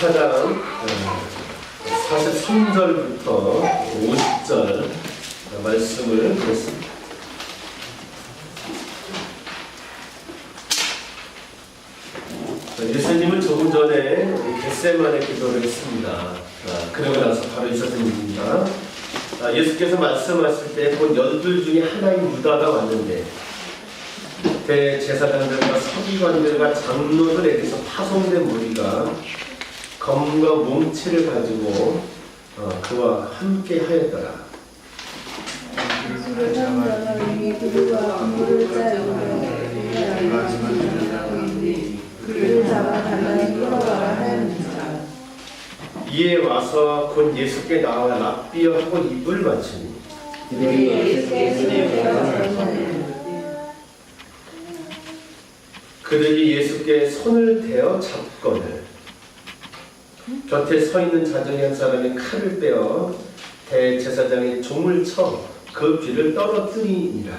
4장 43절부터 50절 말씀을 드렸습니다. 예수님은 조금 전에 겟세마네 기도를 했습니다. 그러고 나서 바로 있었던 일입니다. 예수께서 말씀하실 때 곧 12 중에 하나인 유다가 왔는데 대제사장들과 서기관들과 장로들에게서 파송된 무리가 검과 몽치를 가지고 그와 함께 하였더라. 이에 와서 곧 예수께 나와 랍비어하고 입을 맞추니 그들이 예수께 손을 대어 잡거늘 곁에 서 있는 자정의 한 사람이 칼을 빼어 대제사장의 종을 쳐 그 귀를 떨어뜨리니라.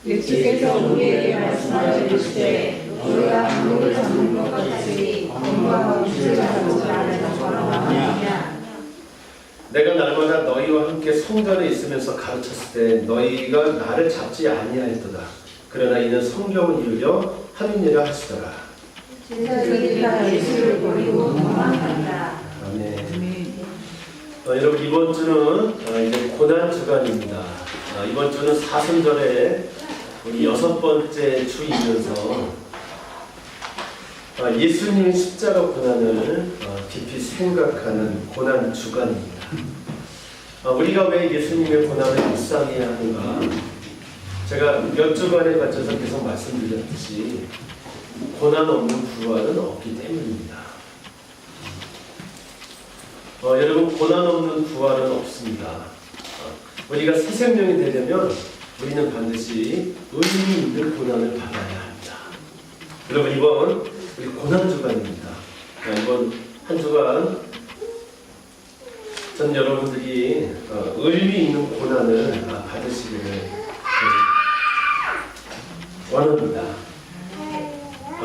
예수께서 우리에게 말씀하시되 우리가 강도를 잡는 것 같이 검과 몽치를 잡지 않으려 걸어가느냐. 내가 날마다 너희와 함께 성전에 있으면서 가르쳤을 때 너희가 나를 잡지 아니하였도다. 그러나 이는 성경을 이루려 함이니라 하시더라. 제자들이 다 예수를 버리고 도망간다. 아멘. 여러분 이번 주는 이제 고난 주간입니다. 이번 주는 사순절에 우리 6번째 주이면서 예수님의 십자가 고난을 깊이 생각하는 고난 주간입니다. 우리가 왜 예수님의 고난을 묵상해야 하는가? 제가 몇 주간에 걸쳐서 계속 말씀드렸듯이 고난 없는 부활은 없기 때문입니다. 여러분 고난 없는 부활은 없습니다. 우리가 새 생명이 되려면 우리는 반드시 의미 있는 고난을 받아야 합니다. 여러분 이번 우리 고난 주간입니다. 이번 한 주간 전 여러분들이 의미 있는 고난을 받으시기를 원합니다.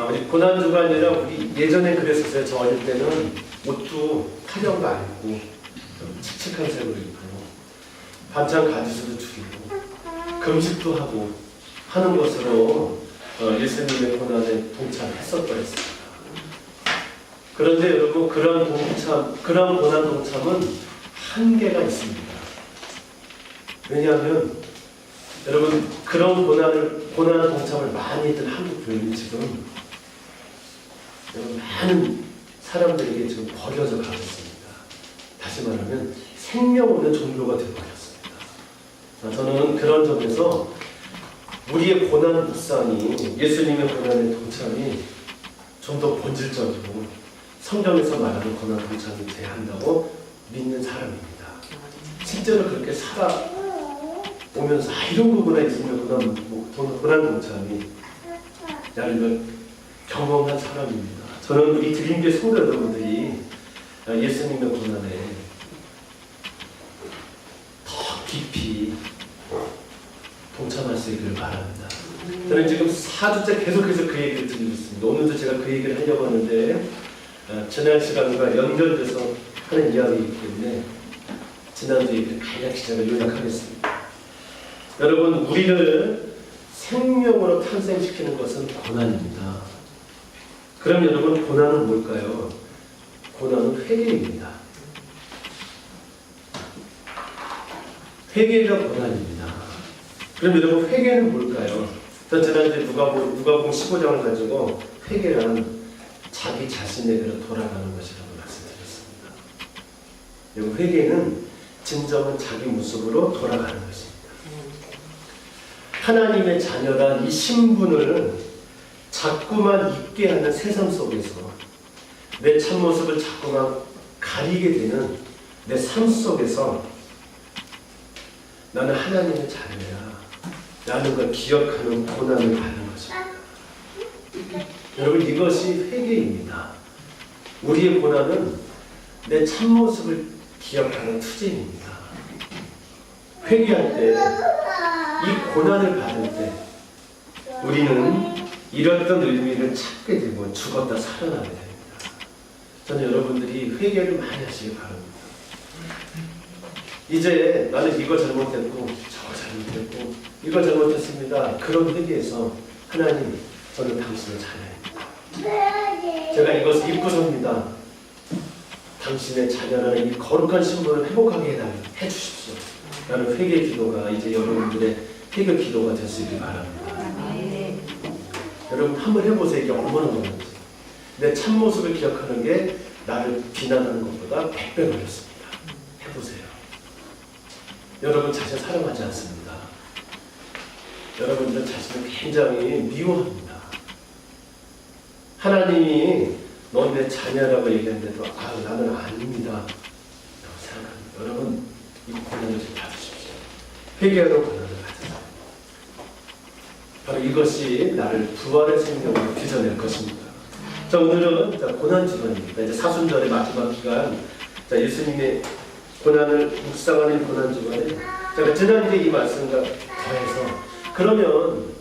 우리 고난 주간이라 우리 예전에 그랬었어요. 저 어릴 때는 옷도 타령 말고 좀 칙칙한 색으로 입고 반찬 가지수도 줄이고 금식도 하고 하는 것으로 예수님의 고난에 동참했었더랬습니다. 그런데 여러분 그런 고난 동참은 한계가 있습니다. 왜냐하면 여러분 그런 고난 동참을 많이 했던 한국 교회는 지금 많은 사람들에게 지금 버려져 가고 있습니다. 다시 말하면 생명 없는 종교가 되어버렸습니다. 저는 그런 점에서 우리의 고난 묵상이 예수님의 고난의 동참이 좀 더 본질적이고 성경에서 말하는 고난 동참이 돼야 한다고 믿는 사람입니다. 실제로 그렇게 살아오면서 이런 거구나 예수님의 고난 동참이 나를 경험한 사람입니다. 저는 우리 드림교회 성도 여러분들이 예수님의 고난에 더 깊이 동참할 수 있기를 바랍니다. 저는 지금 4주째 계속해서 그 얘기를 드리고 있습니다. 오늘도 제가 그 얘기를 하려고 하는데 지난 시간과 연결돼서 하는 이야기이기 때문에 지난주 얘기를 간략히 제가 요약하겠습니다. 여러분 우리를 생명으로 탄생시키는 것은 고난입니다. 그럼 여러분 고난은 뭘까요? 고난은 회개입니다. 회개가 고난입니다. 그럼 여러분 회개는 뭘까요? 전 지난주에 누가복음 15장을 가지고 회개란 자기 자신에게로 돌아가는 것이라고 말씀드렸습니다. 여러분 회개는 진정한 자기 모습으로 돌아가는 것입니다. 하나님의 자녀란 이 신분을 자꾸만 잊게 하는 세상 속에서 내 참모습을 자꾸만 가리게 되는 내 삶 속에서 나는 하나님의 자녀야 라는 걸 기억하는 고난을 받는 것입니다. 여러분 이것이 회개입니다. 우리의 고난은 내 참모습을 기억하는 투쟁입니다. 회개할 때 이 고난을 받을 때 우리는 잃었던 의미를 찾게 되고 죽었다 살아나게 됩니다. 저는 여러분들이 회개를 많이 하시기 바랍니다. 이제 나는 이거 잘못했고 저거 잘못했고 이거 잘못했습니다. 그런 회개에서 하나님, 저는 당신의 자녀입니다. 제가 이것을 입고 섭니다. 당신의 자녀라는 이 거룩한 신분을 회복하게 해주십시오. 라는 회개 기도가 이제 여러분들의 회개 기도가 될 수 있길 바랍니다. 여러분 한번 해보세요. 이게 얼마나 어려운지. 내 참모습을 기억하는 게 나를 비난하는 것보다 100배 어렵습니다. 해보세요. 여러분 자신 사랑하지 않습니다. 여러분들은 자신을 굉장히 미워합니다. 하나님이 넌 내 자녀라고 얘기하는데도 나는 아닙니다 라고 생각합니다. 여러분 이 고난을 좀 받으십시오. 회개하는 고난을 받으세요. 바로 이것이 나를 부활의 생명으로 빚어낼 것입니다. 자, 오늘은 고난 주간입니다. 이제 사순절의 마지막 기간, 자, 예수님의 고난을 묵상하는 고난 주간에 제가 지난주에 이 말씀과 더해서 그러면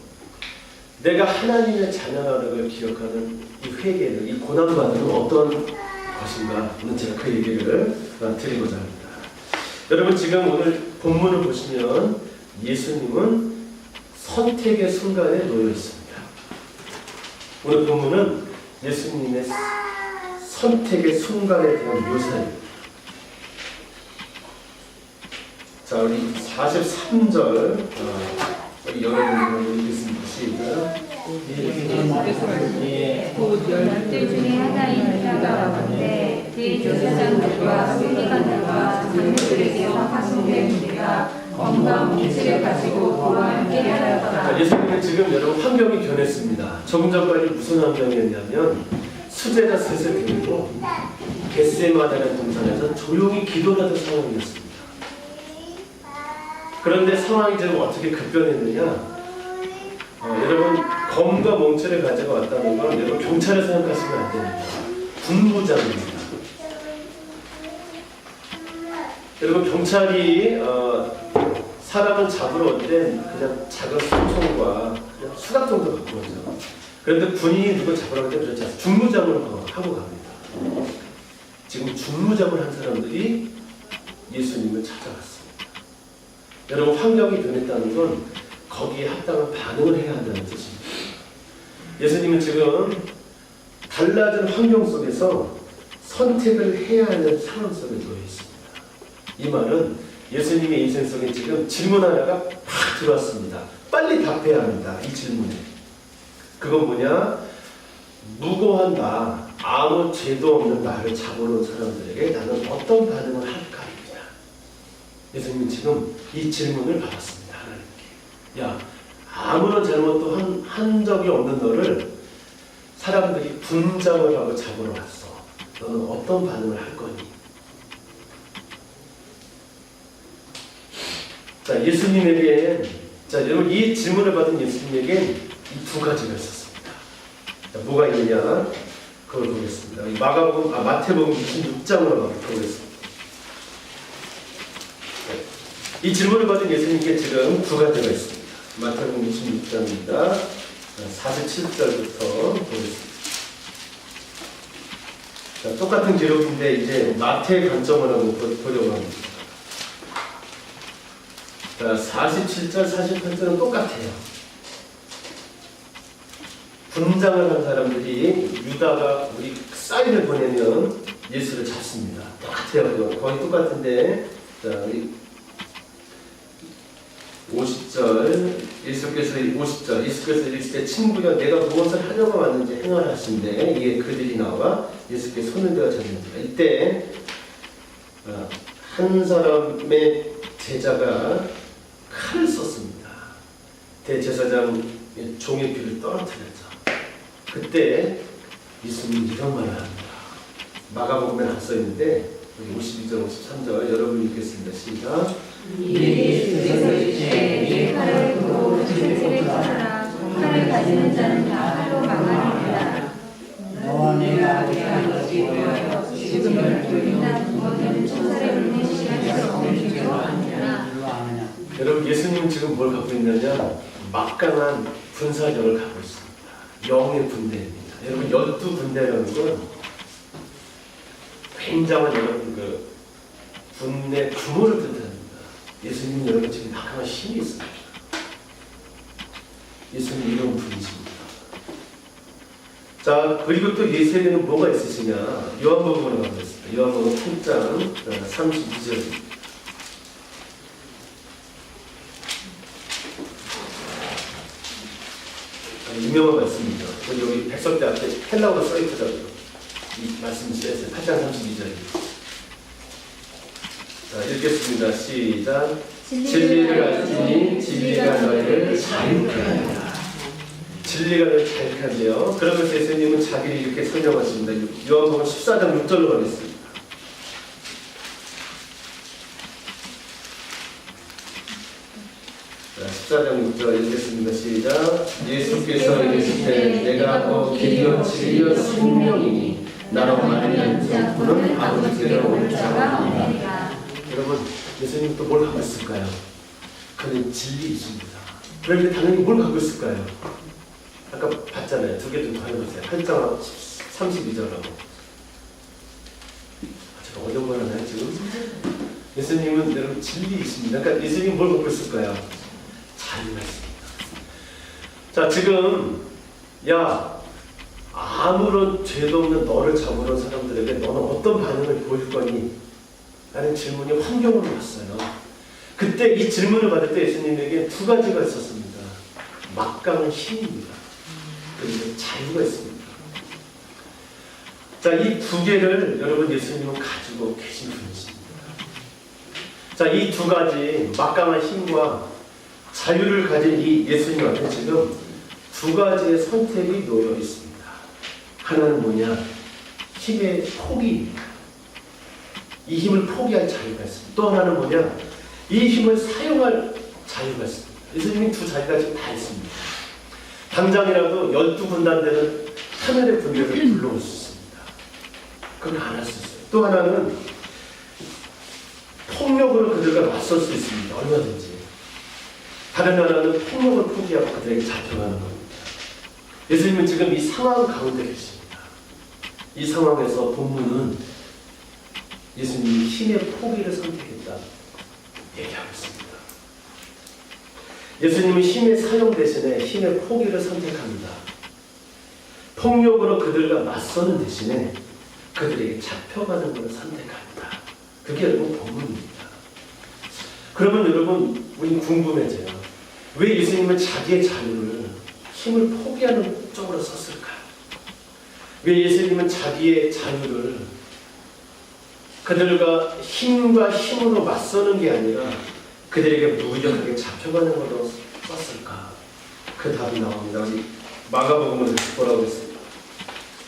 내가 하나님의 자녀라는 걸 기억하는 이 회개는, 이 고난받는 어떤 것인가 오늘 제가 그 얘기를 드리고자 합니다. 여러분 지금 오늘 본문을 보시면 예수님은 선택의 순간에 놓여 있습니다. 오늘 본문은 예수님의 선택의 순간에 대한 묘사입니다. 자, 우리 43절 우리 여러분들 읽겠습니다. 시작. 곧 12 중에 하나인 유다가 왔는데 대제사장들과 서기관들과 장로들에게서 파송된 무리가 검과 몽치를 가지고 그와 함께 하였더라. 예수님은 지금 여러분 환경이 변했습니다. 조금 전까지 무슨 환경이었냐면 수제가 슬슬 들리고 겟세마네라는 동산에서 조용히 기도를 하던 상황이었습니다. 그런데 상황이 지금 어떻게 급변했느냐? 여러분 검과 몽치를 가지고 왔다는 건 여러분 경찰을 생각하시면 안 됩니다. 군부장입니다. 여러분 경찰이 사람을 잡으러 올 땐 그냥 작은 수총과 그냥 수갑 정도 갖고 오죠. 그런데 군인이 누굴 잡으러 올 때 그렇지 않습니다. 중무장을 하고 갑니다. 지금 중무장을 한 사람들이 예수님을 찾아갔습니다. 여러분 환경이 변했다는 건 거기에 합당한 반응을 해야 한다는 뜻입니다. 예수님은 지금 달라진 환경 속에서 선택을 해야 하는 상황 속에 놓여 있습니다. 이 말은 예수님의 인생 속에 지금 질문 하나가 팍 들어왔습니다. 빨리 답해야 합니다. 이 질문에. 그건 뭐냐? 무고한 나, 아무 죄도 없는 나를 잡으러 온 사람들에게 나는 어떤 반응을 할까입니다. 예수님은 지금 이 질문을 받았습니다. 하나님께. 야, 아무런 잘못도 한 적이 없는 너를 사람들이 분장을 하고 잡으러 왔어. 너는 어떤 반응을 할 거니? 자, 예수님에게, 자, 여러분 이 질문을 받은 예수님에게 이 두 가지가 있었습니다. 자, 뭐가 있느냐? 그걸 보겠습니다. 마태복음 26장으로 보겠습니다. 이 질문을 받은 예수님께 지금 두 가지가 있습니다. 마태복음 26장입니다. 47절부터 보겠습니다. 자, 똑같은 기록인데 이제 마태의 관점을 한번 보려고 합니다. 자, 47절, 48절은 똑같아요. 분장을 한 사람들이 유다가 우리 사인을 보내면 예수를 잡습니다. 똑같아요. 거의 똑같은데, 자, 50절, 예수께서 이르시되 친구여 내가 무엇을 하려고 왔는지 행하라 하신대 이에 그들이 나와 예수께 손을 대어 졌는지라. 이때 한 사람의 제자가 칼을 썼습니다. 대제사장 종의 귀를 떨어뜨렸죠. 그때 예수님이 이런 말을 합니다. 마가복음에 안 써있는데 여기 52절 53절 여러분 읽겠습니다. 시작. 예수께서 이르시되 칼을 두고 진실을 떠나라. 칼을 가지는 자는 다 칼로 망하리라. 너와 내가 대한 것이 되어 지금을 돌린다. 부모는 천사를 믿는 시간에서 없는 줄로 아니라. 여러분 예수님 지금 뭘 갖고 있느냐? 막강한 군사력을 갖고 있습니다. 영의 군대입니다. 여러분 12군대라는 건 굉장한 여러분 그 분내 규모를 뜻합니다. 예수님 여러분 지금 막강한 힘이 있습니다. 예수님 이런 분이십니다. 자, 그리고 또 예수에게는 뭐가 있으시냐? 요한복음으로 가보겠습니다. 요한복음 8장 32절. 유명한 말씀이죠. 여기 백석대 앞에 헬라어로 써있더라고요. 이 말씀이 쓰였어요. 8장 32절. 자, 읽겠습니다. 시작. 진리를 알지니 진리가 너희를 자유케 하리라. 진리가 너희를 자유케 하지요. 그러면서 예수님은 자기를 이렇게 설명하십니다. 요한복음 14장 6절로 가겠습니다. 자, 14장 6절 읽겠습니다. 시작. 예수께서 이르시되 내가 길이요 진리요 생명이니 나로 말미암지 않고는 아버지께로 올 자가 없느니라. 여러분, 예수님 또 뭘 갖고 있을까요? 그는 진리이십니다. 그런데 당연히 뭘 갖고 있을까요? 아까 봤잖아요. 두 개 좀 더 해보세요. 8장 32절하고. 제가 어려운 걸 하나요 지금? 예수님은 여러분 진리이십니다. 그러니까 예수님은 뭘 갖고 있을까요? 자유가 있습니다. 자, 지금 야, 아무런 죄도 없는 너를 잡으러 온 사람들에게 너는 어떤 반응을 보일 거니? 라는 질문이 환경으로 왔어요. 그때 이 질문을 받을 때 예수님에게 두 가지가 있었습니다. 막강한 힘입니다. 그리고 자유가 있습니다. 자, 이 두 개를 여러분 예수님은 가지고 계신 분이십니다. 자, 이 두 가지 막강한 힘과 자유를 가진 이 예수님한테 지금 두 가지의 선택이 놓여 있습니다. 하나는 뭐냐? 힘의 포기입니다. 이 힘을 포기할 자유가 있습니다. 또 하나는 뭐냐? 이 힘을 사용할 자유가 있습니다. 예수님이 두 자유가 지금 다 있습니다. 당장이라도 12군단되는 하늘의 군대를 불러올 수 있습니다. 그건 안 할 수 있어요. 또 하나는 폭력으로 그들과 맞설 수 있습니다. 얼마든지. 다른 하나는 폭력을 포기하고 그들에게 잡혀가는 겁니다. 예수님은 지금 이 상황 가운데 계십니다. 이 상황에서 본문은 예수님이 힘의 포기를 선택했다 얘기하고 있습니다. 예수님은 힘의 사용 대신에 힘의 포기를 선택합니다. 폭력으로 그들과 맞서는 대신에 그들에게 잡혀가는 것을 선택합니다. 그게 여러분 본문입니다. 그러면 여러분 우린 궁금해져요. 왜 예수님은 자기의 자유를 힘을 포기하는 쪽으로 썼을까요? 왜 예수님은 자기의 자유를 그들과 힘과 힘으로 맞서는 게 아니라 그들에게 무력하게 잡혀가는 걸로 썼을까? 그 답이 나옵니다. 우리 마가복음을 다시 보라고 했습니다.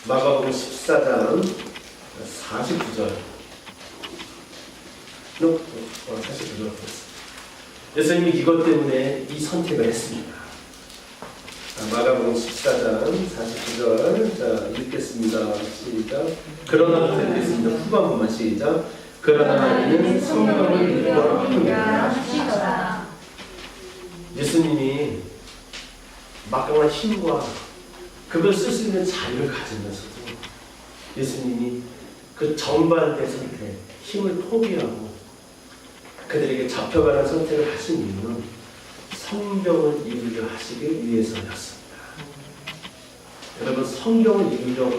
마가복음 14장 49절 49절 보겠습니다. 예수님이 이것 때문에 이 선택을 했습니다. 마가복음 14장 49절 자 읽겠습니다. 시작. 그러나 읽겠습니다. 후반부만 시작. 그러나 이는 성경을 읽으려 함이라. 예수님이 막강한 힘과 그걸 쓸 수 있는 자유를 가지면서도 예수님이 그 정반대 선택, 힘을 포기하고 그들에게 잡혀가는 선택을 하신 이유는 성경을 이루려 하시기 위해서였습니다. 여러분, 성경을 이루려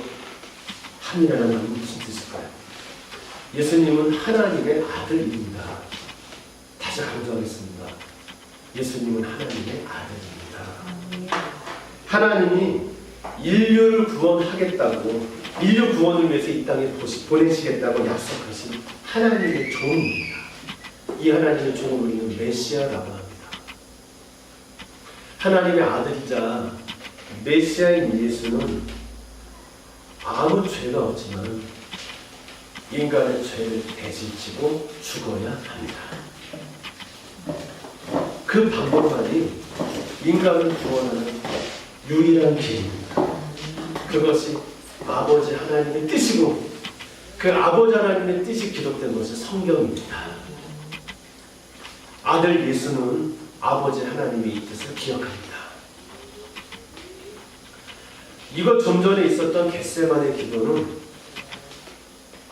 함이라는 말은 무슨 뜻일까요? 예수님은 하나님의 아들입니다. 다시 강조하겠습니다. 예수님은 하나님의 아들입니다. 하나님이 인류를 구원하겠다고, 인류 구원을 위해서 이 땅에 보내시겠다고 약속하신 하나님의 종입니다. 이 하나님의 종을 우리는 메시아라고 합니다. 하나님의 아들이자 메시아인 예수는 아무 죄가 없지만 인간의 죄를 대신지고 죽어야 합니다. 그 방법만이 인간을 구원하는 유일한 길입니다. 그것이 아버지 하나님의 뜻이고 그 아버지 하나님의 뜻이 기록된 것이 성경입니다. 아들 예수는 아버지 하나님의 이 뜻을 기억합니다. 이것 좀 전에 있었던 겟세마네 기도는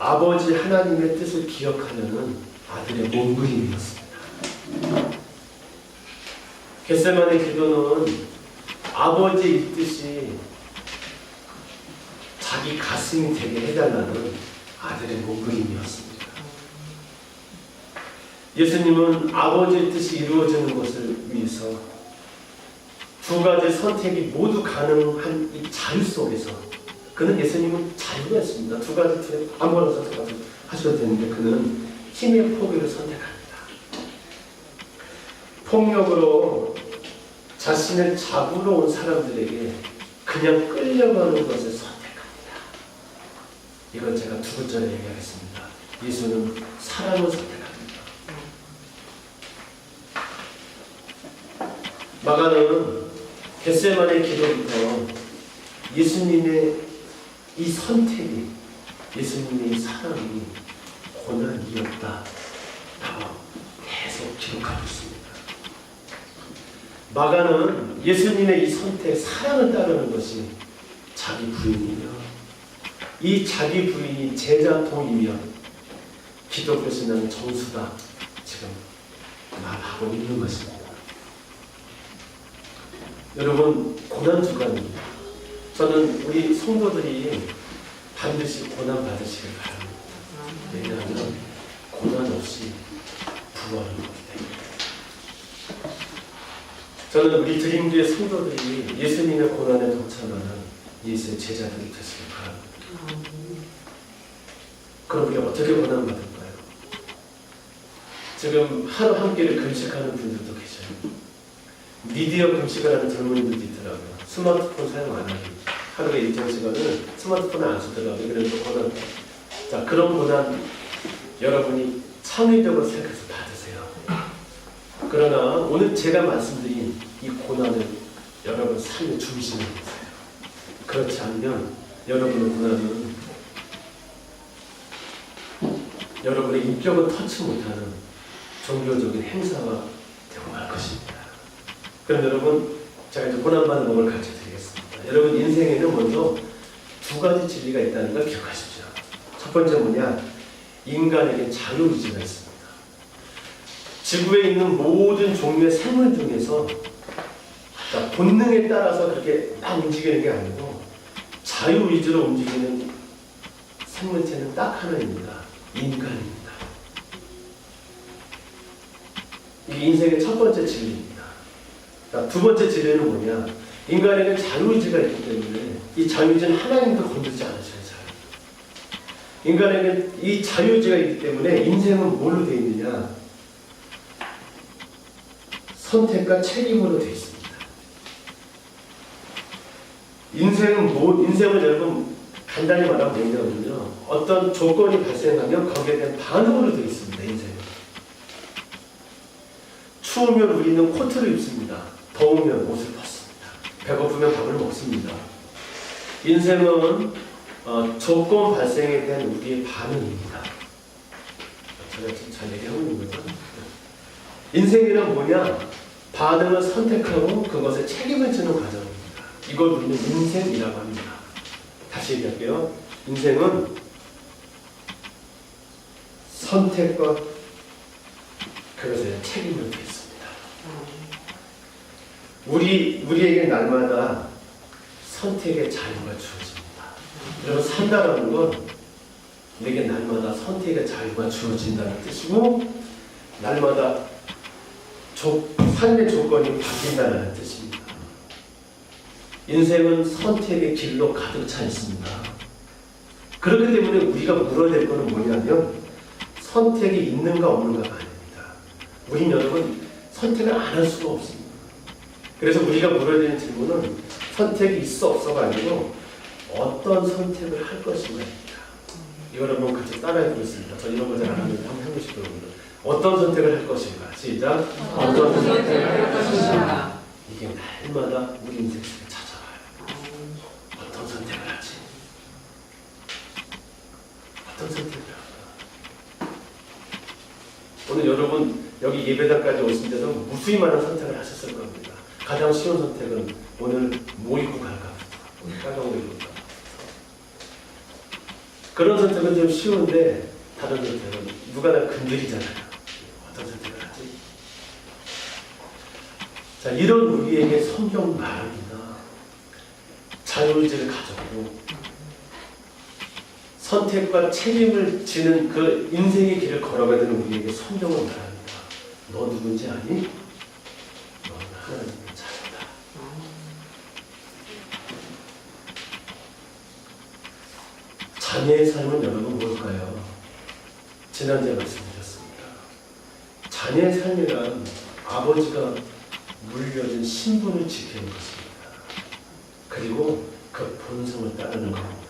아버지 하나님의 뜻을 기억하려는 아들의 몸부림이었습니다. 겟세마네 기도는 아버지의 뜻이 자기 가슴이 되게 해달라는 아들의 몸부림이었습니다. 예수님은 아버지의 뜻이 이루어지는 것을 위해서 두 가지 선택이 모두 가능한 이 자유 속에서, 그는 예수님은 자유가 있습니다. 두 가지 중에 아무거나 선택하셔도 되는데 그는 힘의 포기를 선택합니다. 폭력으로 자신을 잡으러 온 사람들에게 그냥 끌려가는 것을 선택합니다. 이건 제가 두 번째로 얘기하겠습니다. 예수는 사랑을 선택합니다. 마가는 겟세마네 기도부터 예수님의 이 선택이, 예수님의 이 사랑이 고난이었다 라고 계속 기록하고 있습니다. 마가는 예수님의 이 선택, 사랑을 따르는 것이 자기 부인이며, 이 자기 부인이 제자통이며 기독교 신앙의 정수다 지금 말하고 있는 것입니다. 여러분, 고난 주간입니다. 저는 우리 성도들이 반드시 고난 받으시길 바랍니다. 왜냐하면 고난 없이 부활은 없기 때문에. 저는 우리 드림교회 성도들이 예수님의 고난에 동참하는 예수의 제자들이 되시길 바랍니다. 그럼 우리 어떻게 고난 받을까요? 지금 하루 한 끼를 금식하는 분들도 계셔요. 미디어 금식을 하는 젊은이들도 있더라고요. 스마트폰 사용 안 하기. 하루에 일정 시간을 스마트폰을 안 쓰더라고요. 그래서 고난. 자, 그런 고난 여러분이 창의적으로 생각해서 받으세요. 그러나 오늘 제가 말씀드린 이 고난을 여러분 삶의 중심에 보세요. 그렇지 않으면 여러분의 고난은 여러분의 인격을 터치 못하는 종교적인 행사가 되고 말 것입니다. 그럼 여러분, 제가 이제 고난받는 법을 가르쳐 드리겠습니다. 여러분 인생에는 먼저 두 가지 진리가 있다는 걸 기억하십시오. 첫 번째 뭐냐? 인간에게 자유의지가 있습니다. 지구에 있는 모든 종류의 생물 중에서 본능에 따라서 그렇게 막 움직이는 게 아니고 자유의지로 움직이는 생물체는 딱 하나입니다. 인간입니다. 이게 인생의 첫 번째 진리입니다. 자, 두 번째 진리는 뭐냐? 인간에게 자유의지가 있기 때문에 이 자유의지는 하나님도 건들지 않으셔요. 인간에게 이 자유의지가 있기 때문에 인생은 뭘로 되어 있느냐? 선택과 책임으로 되어 있습니다. 인생을 여러분 간단히 말하면 뭐냐면요, 어떤 조건이 발생하면 거기에 대한 반응으로 되어 있습니다. 인생은. 추우면 우리는 코트를 입습니다. 더우면 옷을 벗습니다. 배고프면 밥을 먹습니다. 인생은 조건 발생에 대한 우리의 반응입니다. 제가 지금 잘 얘기하고 있는 거죠? 인생이란 뭐냐? 반응을 선택하고 그것에 책임을 지는 과정입니다. 이걸 우리는 인생이라고 합니다. 다시 얘기할게요. 인생은 선택과 그것에 책임을 되어 있습니다. 우리에게 날마다 선택의 자유가 주어집니다. 여러분, 산다라는 건 내게 날마다 선택의 자유가 주어진다는 뜻이고, 날마다 삶의 조건이 바뀐다는 뜻입니다. 인생은 선택의 길로 가득 차 있습니다. 그렇기 때문에 우리가 물어야 될 것은 뭐냐면 선택이 있는가 없는가가 아닙니다. 우린 여러분 선택을 안 할 수가 없습니다. 그래서 우리가 물어야 되는 질문은 선택이 있어 없어가 아니고 어떤 선택을 할 것인가입니다. 이걸 한번 같이 따라해 보겠습니다. 저 이런 거 잘 안 하는데 한번 해보시죠. 어떤 선택을 할 것인가. 시작. 어떤 선택을 할 것인가. 이게 날마다 우리 인생 속에 찾아와요. 어떤 선택을 하지? 어떤 선택을 할까? 오늘 여러분 여기 예배당까지 오신 데도 무수히 많은 선택을 하셨을 겁니다. 가장 쉬운 선택은 오늘 뭐 입고 갈까? 오늘 빨간 옷 입을까? 그런 선택은 좀 쉬운데 다른 선택은 누가 나 건드리잖아요. 어떤 선택을 하지? 자, 이런 우리에게 성경 말합니다. 자유의지를 가졌고 선택과 책임을 지는 그 인생의 길을 걸어가는 우리에게 성경을 말합니다. 너 누군지 아니? 너는 하나님의 자녀다. 자녀의 삶은 여러분 뭘까요? 지난주에 말씀드렸습니다. 자녀의 삶이란 아버지가 물려준 신분을 지키는 것입니다. 그리고 그 본성을 따르는 겁니다.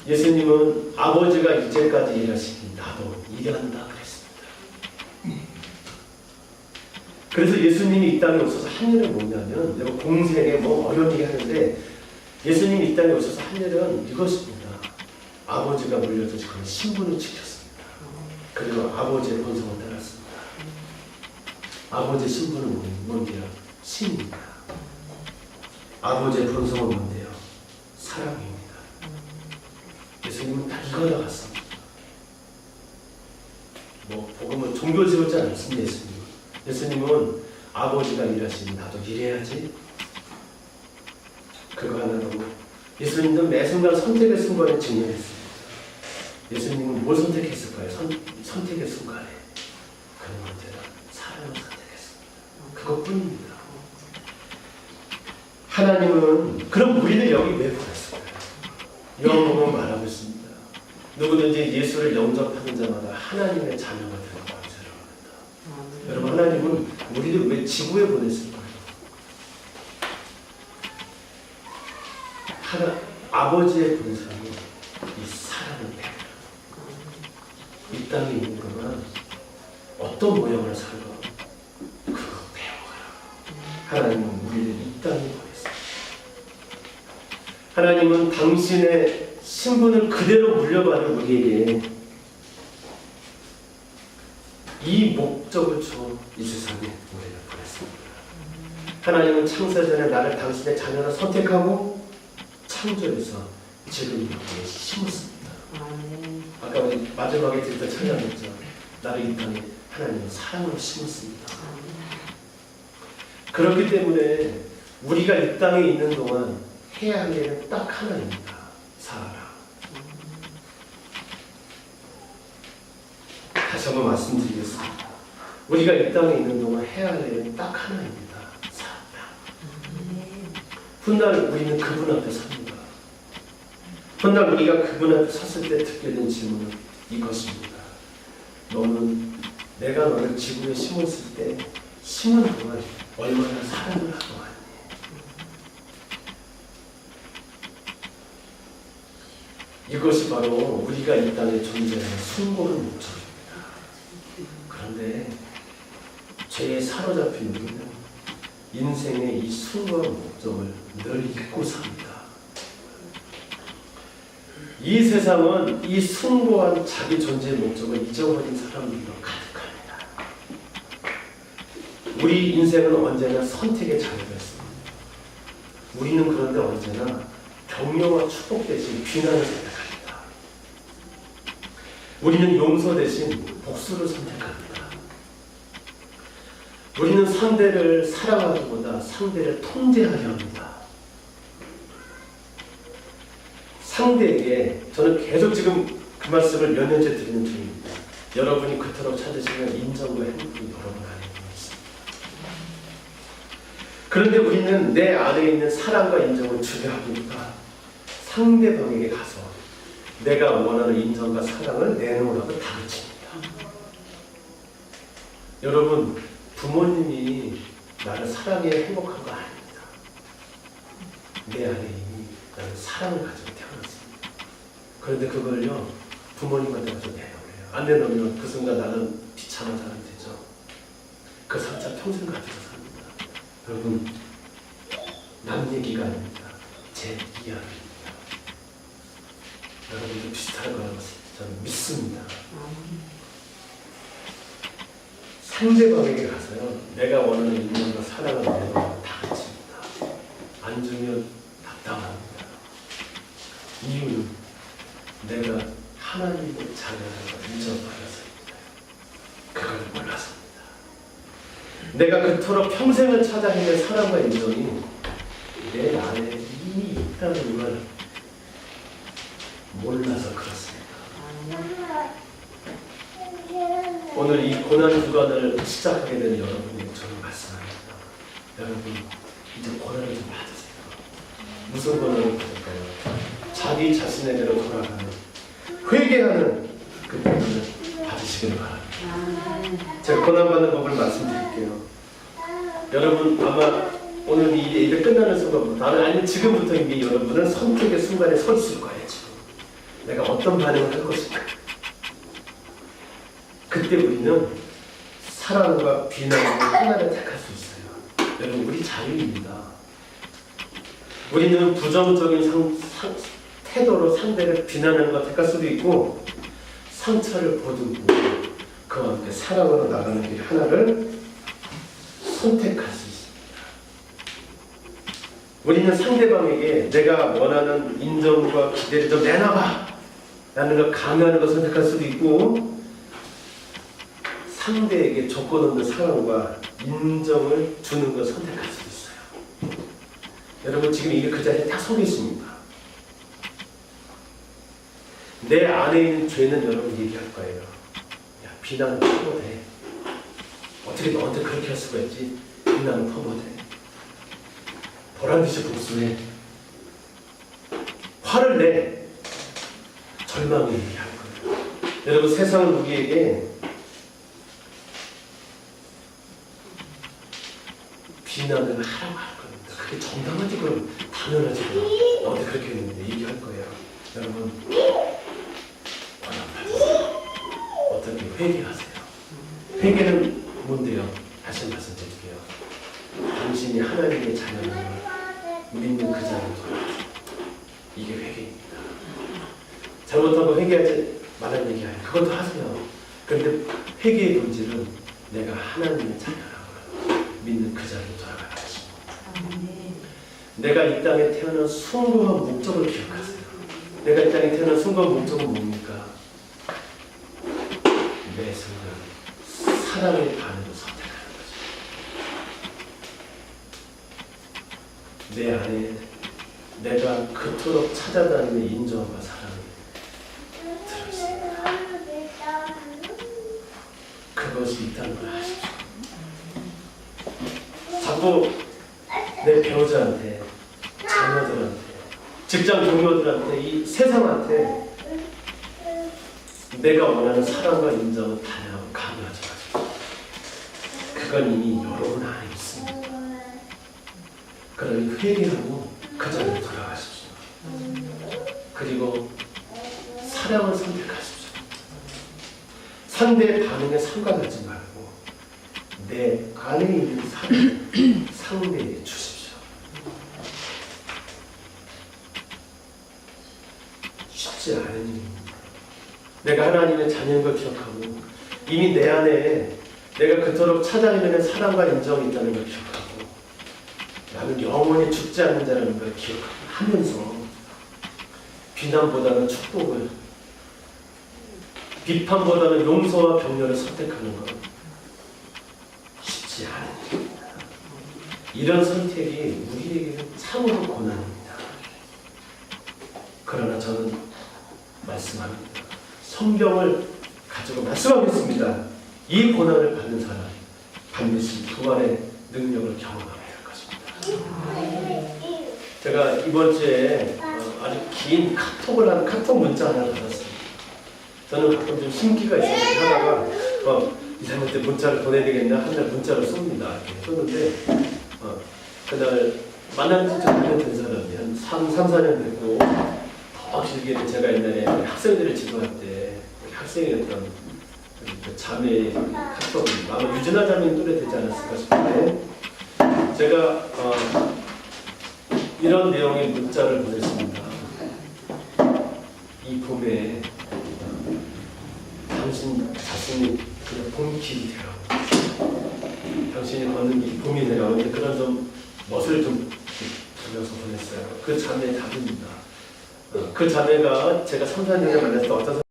예수님은 아버지가 이제까지 일하시니 나도 일한다 그랬습니다. 그래서 예수님이 이 땅에 오셔서 한 일은 뭐냐면, 내가 공생에 뭐 어려운 얘기 하는데 예수님이 이 땅에 오셔서 한 일은 이것입니다. 아버지가 물려주신 그 신분을 지켰습니다. 그리고 아버지의 본성을 따랐습니다. 아버지의 신분은 뭔데요? 신입니다. 아버지의 본성은 뭔데요? 사랑입니다. 예수님은 다 이거다 갔습니다. 뭐 복음은 종교지었지 않습니다. 예수님은 아버지가 일하시니 나도 일해야지. 그거 하나로 예수님도 매 순간 선택의 순간에 직면했습니다. 예수님은 뭘 선택했을까요? 선택의 순간에 그는 언제나 사랑을 선택했습니다. 그것뿐입니다. 하나님은 그럼 우리를 여기 왜 보냈을까요? 요한복음 말하고 있습니다. 누구든지 예수를 영접하는 자마다 하나님의 자녀가 되는 권세를 얻는다. 여러분, 하나님은 우리를 왜 지구에 보냈을까요? 아버지의 본성이 이 사랑을 배우라. 이 땅에 있는 것만 어떤 모양을 살아 그거 배워가라. 하나님은 우리를 이 땅에 보냈습니다. 하나님은 당신의 신분을 그대로 물려받은 우리에게 이 목적을 줘 이 세상에 우리를 보냈습니다. 하나님은 창세 전에 나를 당신의 자녀로 선택하고 창조해서 지금 여기에 심었습니다. 아까 우리 마지막에 드렸던 찬양했죠. 나를 이 땅에 하나님은 사랑으로 심었습니다. 그렇기 때문에 우리가 이 땅에 있는 동안 해야 할 일은 딱 하나입니다. 살아라. 다시 한번 말씀드리겠습니다. 우리가 이 땅에 있는 동안 해야 할 일은 딱 하나입니다. 살아라. 훗날 우리는 그분 앞에 섭니다. 훗날 우리가 그분 앞에 섰을 때 듣게 된 질문은 이것입니다. 너는 내가 너를 지구에 심었을 때 심은 동안 얼마나 사랑을 하고 왔니? 이것이 바로 우리가 이 땅에 존재하는 숭고한 목적입니다. 그런데 죄에 사로잡힌 우리는 인생의 이 숭고한 목적을 늘 잊고 삽니다. 이 세상은 이 숭고한 자기 존재의 목적을 잊어버린 사람들로 가득합니다. 우리 인생은 언제나 선택의 자유가 있습니다. 우리는 그런데 언제나 격려와 축복 대신 비난을 선택합니다. 우리는 용서 대신 복수를 선택합니다. 우리는 상대를 사랑하기보다 상대를 통제하려 합니다. 상대에게 저는 계속 지금 그 말씀을 몇 년째 드리는 중입니다. 여러분이 그토록 찾으시는 인정과 행복이 여러분 안에 있습니다. 그런데 우리는 내 안에 있는 사랑과 인정을 주려하니까 상대방에게 가서 내가 원하는 인정과 사랑을 내놓으라고 다그칩니다. 여러분, 부모님이 나를 사랑해 행복한 거 아닙니다. 내 안에 이미 나는 사랑을 가지고 태어났습니다. 그런데 그걸요, 부모님한테 가서 내놓으래요. 안 내놓으면 그 순간 나는 비참한 사람이 되죠. 그 상처 평생 가지고 삽니다. 여러분, 남 얘기가 아닙니다. 제 이야기입니다. 여러분도 비슷할 거라고 저는 믿습니다. 상대방에게 가서요, 내가 원하는 인정과 사랑을 내놓으라고 다그칩니다. 안 주면 답답합니다. 이유는 자녀를 인정받았습니다. 그걸 몰랐습니다. 내가 그토록 평생을 찾아 헤맨 사랑과 인정이 내 안에 이미 있다는 걸 몰라서 그렇습니다. 오늘 이 고난 주간을 시작하게 되는 여러분에게 저는 말씀합니다. 여러분 이제 고난을 좀 받으세요. 무슨 고난을 받을까요? 자기 자신에게로 돌아가는 회개하는 그 고난을 받으시기를 바랍니다. 제가 고난받는 법을 말씀드릴게요. 여러분 아마 오늘 이 예배 끝나는 순간부터 아니면 지금부터 이미 여러분은 선택의 순간에 서 있을 거예요. 지금 내가 어떤 반응을 할 것인가. 그때 우리는 사랑과 비난을 하나를 택할 수 있어요. 여러분 우리 자유입니다. 우리는 부정적인 태도로 상대를 비난하는 걸 택할 수도 있고 상처를 보듬고 그와 함께 사랑으로 나가는 길 하나를 선택할 수 있습니다. 우리는 상대방에게 내가 원하는 인정과 기대를 좀 내놔봐 라는 걸 강요하는 걸 선택할 수도 있고 상대에게 조건 없는 사랑과 인정을 주는 걸 선택할 수도 있어요. 여러분 지금 이게 그 자리에 딱 서 계십니다. 내 안에 있는 죄는 여러분 얘기할 거예요. 야, 비난은 퍼부어대. 어떻게 너한테 그렇게 할 수가 있지? 비난은 퍼부어대. 보란듯이 복수해. 화를 내. 절망을 얘기할 거예요. 여러분 세상은 우리에게 비난을 하라고 할 겁니다. 그게 정당하지 그럼 당연하지 그럼 너한테 그렇게 했는데 얘기할 거예요. 여러분 고난받으세요. 어떻게 회개하세요. 회개는 뭔데요? 다시 말씀드릴게요. 당신이 하나님의 자녀인 걸 믿는 그 자리로 돌아가세요. 이게 회개입니다. 잘못한 거 회개하지 말라는 얘기 아니에요. 그것도 하세요. 그런데 회개의 본질은 내가 하나님의 자녀라고 믿는 그 자리로 돌아가는 것입니다. 내가 이 땅에 태어난 숭고한 목적을 기억하세요. 내가 이 땅에 태어난 숭고한 목적은 뭡니까? 매 순간 사랑의 반응을 선택하는 거죠. 내 안에 내가 그토록 찾아다니는 인정과 사랑이 들어있습니다. 그것이 있다는 걸 아십시오. 자꾸 내 배우자한테, 자녀들한테, 직장 동료들한테, 이 세상한테 내가 원하는 사랑과 인정을 반영하고 강요하지 마십시오. 그건 이미 여러분 안에 있습니다. 그러니 회개하고 그 자리로 돌아가십시오. 그리고 사랑을 선택하십시오. 상대의 반응에 상관하지 말고 내 안에 있는 사랑을 상대에게 주십시오. 쉽지 않은 일입니다. 내가 하나님의 자녀인 걸 기억하고 이미 내 안에 내가 그토록 찾아 헤매는 사랑과 인정이 있다는 걸 기억하고 나는 영원히 죽지 않는 자라는 걸 기억하면서 비난보다는 축복을, 비판보다는 용서와 격려를 선택하는 것 쉽지 않은 일입니다. 이런 선택이 우리에게는 참으로 고난입니다. 그러나 저는 말씀합니다. 성경을 가지고 말씀하겠습니다. 이 고난을 받는 사람 반드시 부활의 능력을 경험하게 될 것입니다. 제가 이번 주에 아주 긴 카톡 문자 하나 받았어요. 저는 가끔 좀 심기가 있어서 하다가 이 사람한테 문자를 보내야 되겠나 하면 문자를 쏩니다. 이렇게 썼는데 그날 만난 지 좀 오래된 사람이 한 4년 됐고 더 길게는 제가 옛날에 학생들을 지도할 때 학생이었던 그 자매 카톡이 아마 유진아 자매는 또래 되지 않았을까 싶은데 제가 이런 내용의 문자를 보냈습니다. 이 봄에 당신 자신이 그냥 봄길이 되라고 당신이 걷는 이 봄이 되라고 그런 좀 멋을 좀 불려서 보냈어요. 그 자매의 답입니다. 그 자매가 제가 3, 4년에 만났을 때 어떤